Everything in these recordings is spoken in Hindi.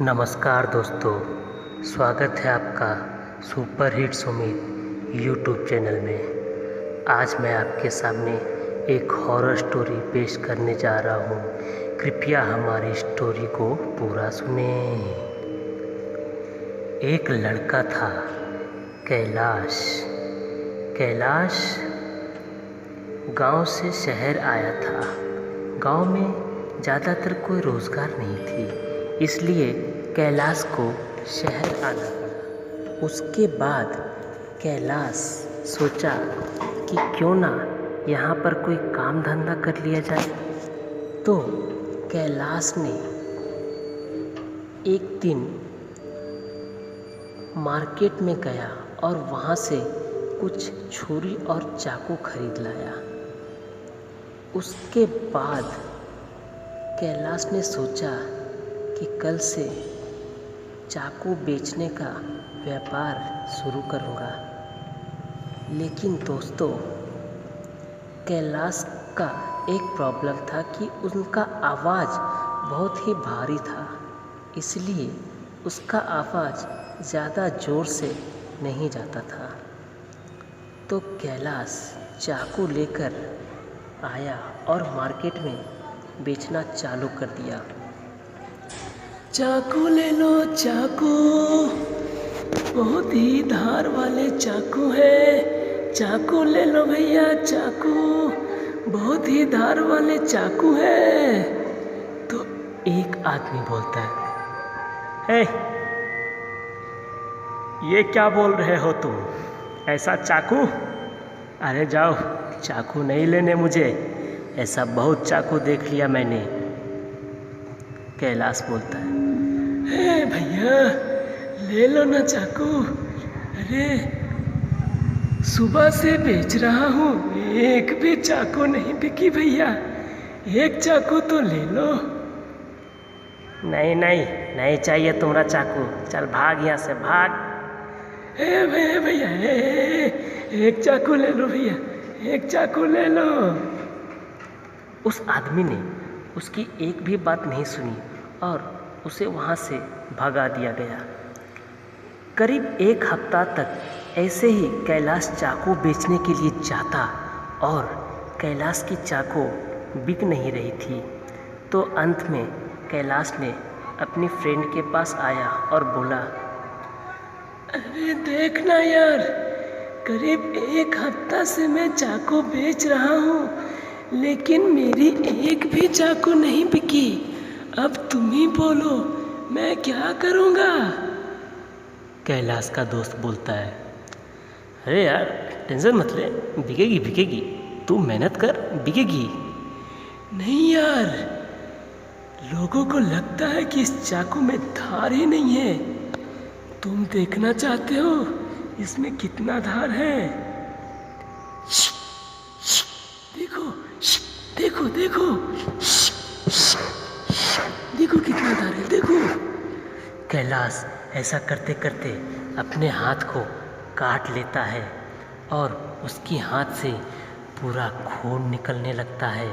नमस्कार दोस्तों, स्वागत है आपका super hit Sumit YouTube channel में। आज मैं आपके सामने एक हॉरर स्टोरी पेश करने जा रहा हूँ। कृपया हमारी स्टोरी को पूरा सुने। एक लड़का था, कैलाश। कैलाश गांव से शहर आया था। गांव में ज़्यादातर कोई रोज़गार नहीं थी, इसलिए कैलाश को शहर आना पड़ा। उसके बाद कैलाश सोचा कि क्यों ना यहाँ पर कोई काम धंधा कर लिया जाए। तो कैलाश ने एक दिन मार्केट में गया और वहाँ से कुछ छुरी और चाकू खरीद लाया। उसके बाद कैलाश ने सोचा कि कल से चाकू बेचने का व्यापार शुरू करूँगा। लेकिन दोस्तों, कैलाश का एक प्रॉब्लम था कि उनका आवाज़ बहुत ही भारी था, इसलिए उसका आवाज़ ज़्यादा ज़ोर से नहीं जाता था। तो कैलाश चाकू लेकर आया और मार्केट में बेचना चालू कर दिया। चाकू ले लो चाकू, बहुत ही धार वाले चाकू है। चाकू ले लो भैया चाकू, बहुत ही धार वाले चाकू है। तो एक आदमी बोलता है, ये क्या बोल रहे हो तुम? ऐसा चाकू? अरे जाओ, चाकू नहीं लेने मुझे, ऐसा बहुत चाकू देख लिया मैंने। कैलाश बोलता है, भैया ले लो ना चाकू। अरे सुबह से बेच रहा हूँ, एक भी चाकू नहीं बिकी भैया, एक चाकू तो ले लो। नहीं नहीं नहीं चाहिए तुम्हारा चाकू, चल भाग यहाँ से भाग। भैया एक चाकू ले लो भैया, एक चाकू ले लो। उस आदमी ने उसकी एक भी बात नहीं सुनी और उसे वहाँ से भगा दिया गया। करीब एक हफ्ता तक ऐसे ही कैलाश चाकू बेचने के लिए जाता और कैलाश की चाकू बिक नहीं रही थी। तो अंत में कैलाश ने अपनी फ्रेंड के पास आया और बोला, अरे देखना यार, करीब एक हफ्ता से मैं चाकू बेच रहा हूँ, लेकिन मेरी एक भी चाकू नहीं बिकी। अब तुम ही बोलो, मैं क्या करूँगा? कैलाश का दोस्त बोलता है, अरे यार टेंशन मत ले, बिकेगी बिकेगी, तू मेहनत कर, बिकेगी। नहीं यार, लोगों को लगता है कि इस चाकू में धार ही नहीं है। तुम देखना चाहते हो इसमें कितना धार है? देखो देखो देखो देखो कितना धार है, देखो। कैलाश ऐसा करते करते अपने हाथ को काट लेता है और उसकी हाथ से पूरा खून निकलने लगता है।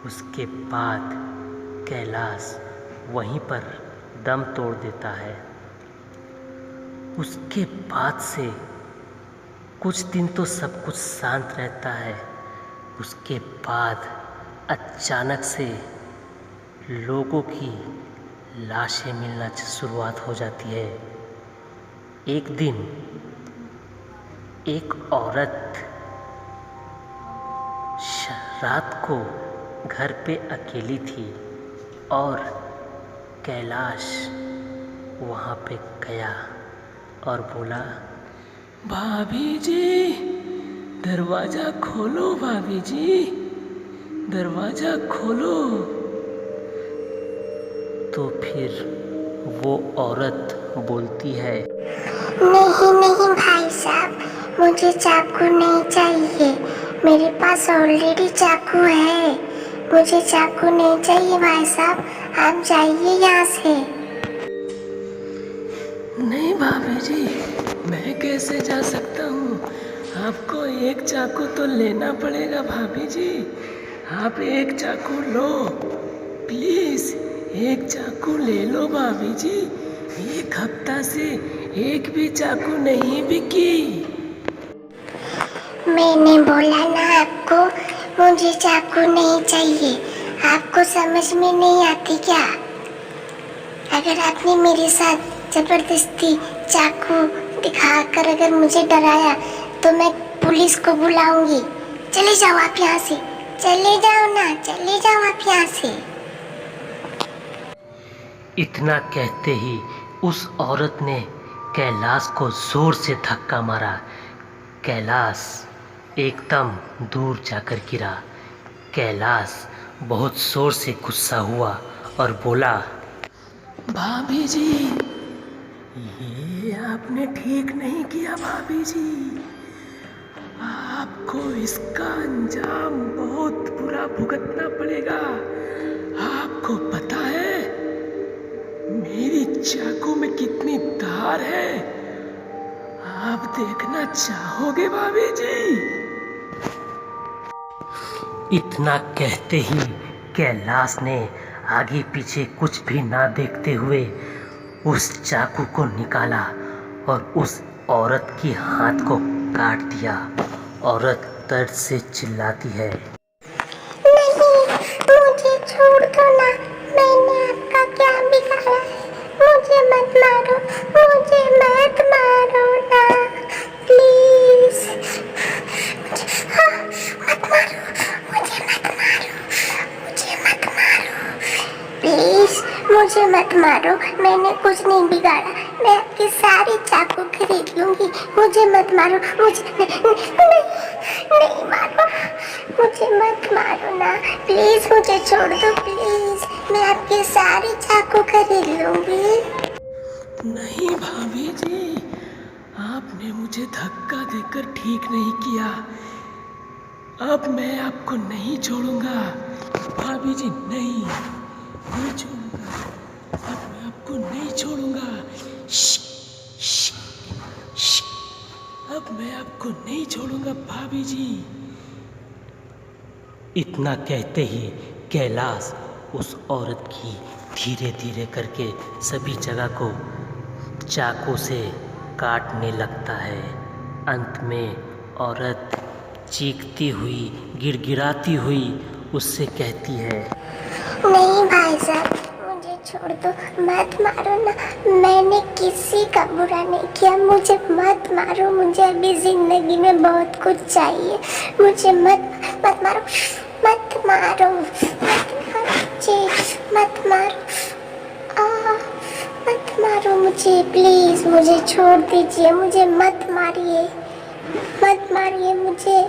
उसके बाद कैलाश वहीं पर दम तोड़ देता है। उसके बाद से कुछ दिन तो सब कुछ शांत रहता है। उसके बाद अचानक से लोगों की लाशें मिलना शुरुआत हो जाती है। एक दिन एक औरत रात को घर पे अकेली थी और कैलाश वहाँ पे गया और बोला, भाभी जी दरवाज़ा खोलो, भाभी जी दरवाज़ा खोलो। तो फिर वो औरत बोलती है, नहीं नहीं भाई साहब, मुझे चाकू नहीं चाहिए, मेरे पास ऑलरेडी चाकू है। मुझे चाकू नहीं चाहिए भाई साहब, आप जाइए यहाँ से। नहीं भाभी जी, मैं कैसे जा सकता हूँ? आपको एक चाकू तो लेना पड़ेगा भाभी जी। आप एक चाकू लो, प्लीज़ एक चाकू ले लो भाभी जी। एक हफ्ता से एक भी चाकू नहीं बिकी। मैंने बोला ना आपको, मुझे चाकू नहीं चाहिए। आपको समझ में नहीं आती क्या? अगर आपने मेरे साथ जबरदस्ती चाकू दिखाकर अगर मुझे डराया तो मैं पुलिस को बुलाऊंगी। चले जाओ आप यहाँ से, चले जाओ ना, चले जाओ आप यहाँ से। इतना कहते ही उस औरत ने कैलाश को जोर से धक्का मारा। कैलाश एकदम दूर जाकर गिरा। कैलाश बहुत जोर से गुस्सा हुआ और बोला, भाभी जी, ये आपने ठीक नहीं किया भाभी जी। आपको इसका अंजाम बहुत बुरा भुगतना पड़ेगा। आपको पता है मेरी चाकू में कितनी धार है? आप देखना चाहोगे भाभी जी? इतना कहते ही कैलाश ने आगे पीछे कुछ भी ना देखते हुए उस चाकू को निकाला और उस औरत की हाथ को काट दिया। औरत दर्द से चिल्लाती है, नहीं, मुझे छोड़ दो ना। मैंने आपका क्या बिगाड़ा है? मुझे मत मारो, मुझे मत मारो ना, प्लीज। हाँ, मत मारो, मुझे मत मारो, मुझे मत मारो, प्लीज, मुझे मत मारो। मैंने कुछ नहीं बिगाड़ा। मैं आपके सारे चाकू खरीद लूंगी। मुझे मत मारो, मुझे नहीं मारो, मुझे मत मारो ना, प्लीज मुझे छोड़ दो, प्लीज। मैं आपके सारे चाकू खरीद लूंगी। नहीं भाभी जी, आपने मुझे धक्का देकर ठीक नहीं किया। अब मैं आपको नहीं छोड़ूंगा भाभी जी, नहीं छोड़ूंगा। अब मैं आपको नहीं छोड़ूंगा। अब मैं आपको नहीं छोड़ूंगा भाभी जी। इतना कहते ही कैलाश उस औरत की धीरे धीरे करके सभी जगह को चाकू से काटने लगता है। अंत में औरत चीखती हुई, गिड़गिड़ाती हुई उससे कहती है, नहीं भाई साहब, मुझे छोड़ दो, मत मारो ना। मैंने किसी का बुरा नहीं किया, मुझे मत मारो। मुझे अभी जिंदगी में बहुत कुछ चाहिए। मुझे मत मारो, मत मारो, मत मारो, मत मारो मुझे, प्लीज मुझे छोड़ दीजिए। मुझे मत मारिए, मत मारिए मुझे।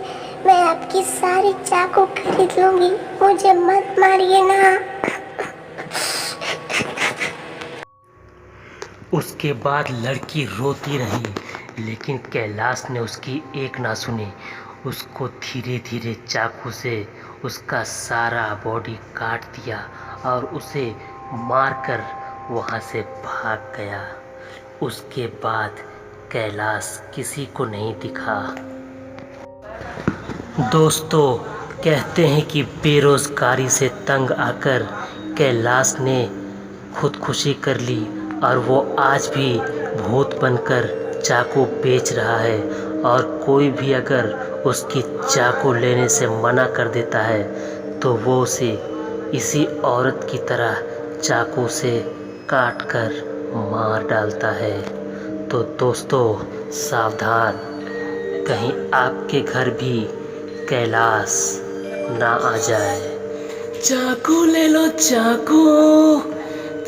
मैं आपकी सारी चाकू खरीद लूंगी। मुझे मत मारिए ना। उसके बाद लड़की रोती रही, लेकिन कैलाश ने उसकी एक ना सुनी। उसको धीरे धीरे चाकू से उसका सारा बॉडी काट दिया और उसे मारकर वहाँ से भाग गया। उसके बाद कैलाश किसी को नहीं दिखा। दोस्तों, कहते हैं कि बेरोजगारी से तंग आकर कैलाश ने खुदकुशी कर ली और वो आज भी भूत बनकर चाकू बेच रहा है। और कोई भी अगर उसकी चाकू लेने से मना कर देता है तो वो उसे इसी औरत की तरह चाकू से काट कर मार डालता है। तो दोस्तों सावधान, कहीं आपके घर भी कैलाश ना आ जाए। चाकू ले लो चाकू,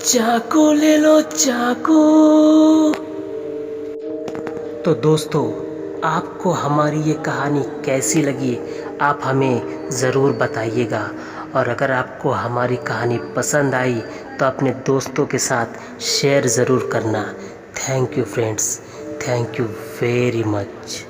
चाकू ले लो चाकू। तो दोस्तों, आपको हमारी ये कहानी कैसी लगी आप हमें ज़रूर बताइएगा। और अगर आपको हमारी कहानी पसंद आई तो अपने दोस्तों के साथ शेयर ज़रूर करना। Thank you friends, thank you very much.